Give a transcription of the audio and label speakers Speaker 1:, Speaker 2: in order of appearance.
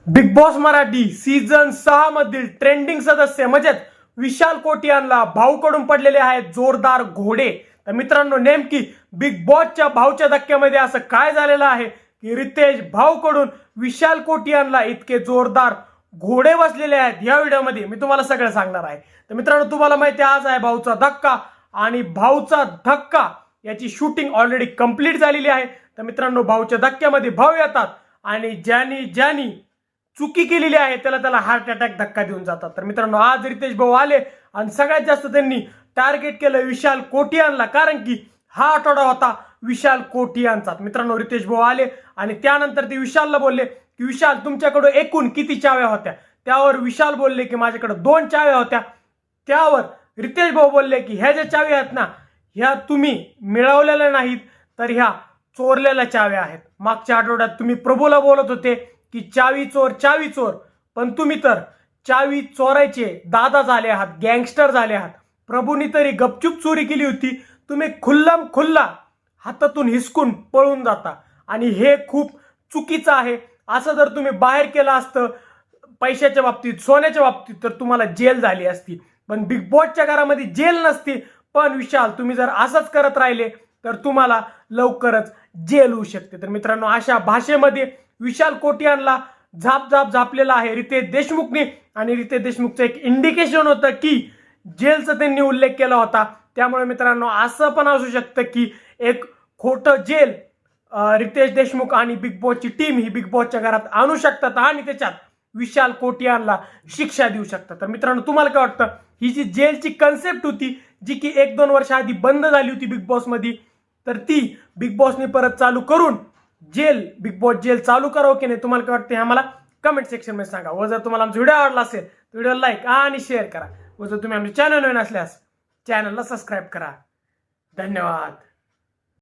Speaker 1: Big boss Marathi season 6 मधील trending सदस्य म्हणजेच विशाल कोटियानला भाऊकडून पडलेले आहेत जोरदार घोडे। तर मित्रांनो, नेमकी बिग बॉसच्या भाऊच्या धक्क्यामध्ये असं काय झालेलं आहे की रितेश भाऊकडून विशाल कोटियानला इतके जोरदार घोडे बसलेले आहेत। या व्हिडिओमध्ये मी तुम्हाला सगळं सांगणार आहे। तर मित्रांनो, तुम्हाला माहिती आहे आज आहे भाऊचा धक्का आणि भाऊचा धक्का याची शूटिंग ऑलरेडी कंप्लीट झालेली आहे। तर मित्रांनो, भाऊच्या धक्क्यामध्ये भाऊ येतात आणि ज्यांनी चुकी केलेली आहे त्याला हार्ट अटॅक धक्का देऊन जातात। तर मित्रांनो, आज रितेश भाऊ आले आणि सगळ्यात जास्त त्यांनी टार्गेट केलं विशाल कोटियानला, कारण की हा आठवडा होता विशाल कोटियानचा। मित्रांनो, रितेश भाऊ आले आणि त्यानंतर ते विशालला बोलले की विशाल, तुमच्याकडे एकूण किती चाव्या होत्या? त्यावर विशाल बोलले की माझ्याकडे 2 चाव्या होत्या। त्यावर रितेश भाऊ बोलले की ह्या ज्या चाव्या आहेत ना, ह्या तुम्ही मिळवलेल्या नाहीत, तर ह्या चोरलेल्या चाव्या आहेत। मागच्या आठवड्यात तुम्ही प्रभूला बोलत होते की चावी चोर, पण तुम्ही तर चावी चोरायचे दादा झाले आहात, गँगस्टर झाले आहात। प्रभूनी तरी गपचूप चोरी केली होती, तुम्ही खुल्ला हातातून हिसकून पळून जाता आणि हे खूप चुकीचं आहे। असं जर तुम्ही बाहेर केलं असतं पैशाच्या बाबतीत, सोन्याच्या बाबतीत, तर तुम्हाला जेल झाली असती, पण बिग बॉसच्या घरामध्ये जेल नसती। पण विशाल, तुम्ही जर असंच करत राहिले तर तुम्हाला लवकरच जेल होऊ शकते। तर मित्रांनो, अशा भाषेमध्ये विशाल कोटियानला झापलेला आहे रितेश देशमुखने, आणि रितेश देशमुखचं एक इंडिकेशन होतं की जेलचा त्यांनी उल्लेख केला होता। त्यामुळे मित्रांनो, असं पण असू शकतं की एक खोटं जेल रितेश देशमुख आणि बिग बॉसची टीम ही बिग बॉसच्या घरात आणू शकतात आणि त्याच्यात विशाल कोटियानला शिक्षा देऊ शकतात। तर मित्रांनो, तुम्हाला काय वाटतं? ही जी जेलची कन्सेप्ट होती, जी की 1-2 वर्ष आधी बंद झाली होती बिग बॉस मध्ये, तर ती बिग बॉसने परत चालू करून बिग बॉस जेल चालू करावं की नाही? तुम्हाला काय वाटतं हे आम्हाला कमेंट सेक्शन मध्ये सांगा। व जर तुम्हाला आमचा व्हिडिओ आवडला असेल तर व्हिडिओ लाईक आणि शेअर करा। व जर तुम्ही आमच्या चॅनल नवीन असल्यास चॅनलला सबस्क्राईब करा। धन्यवाद।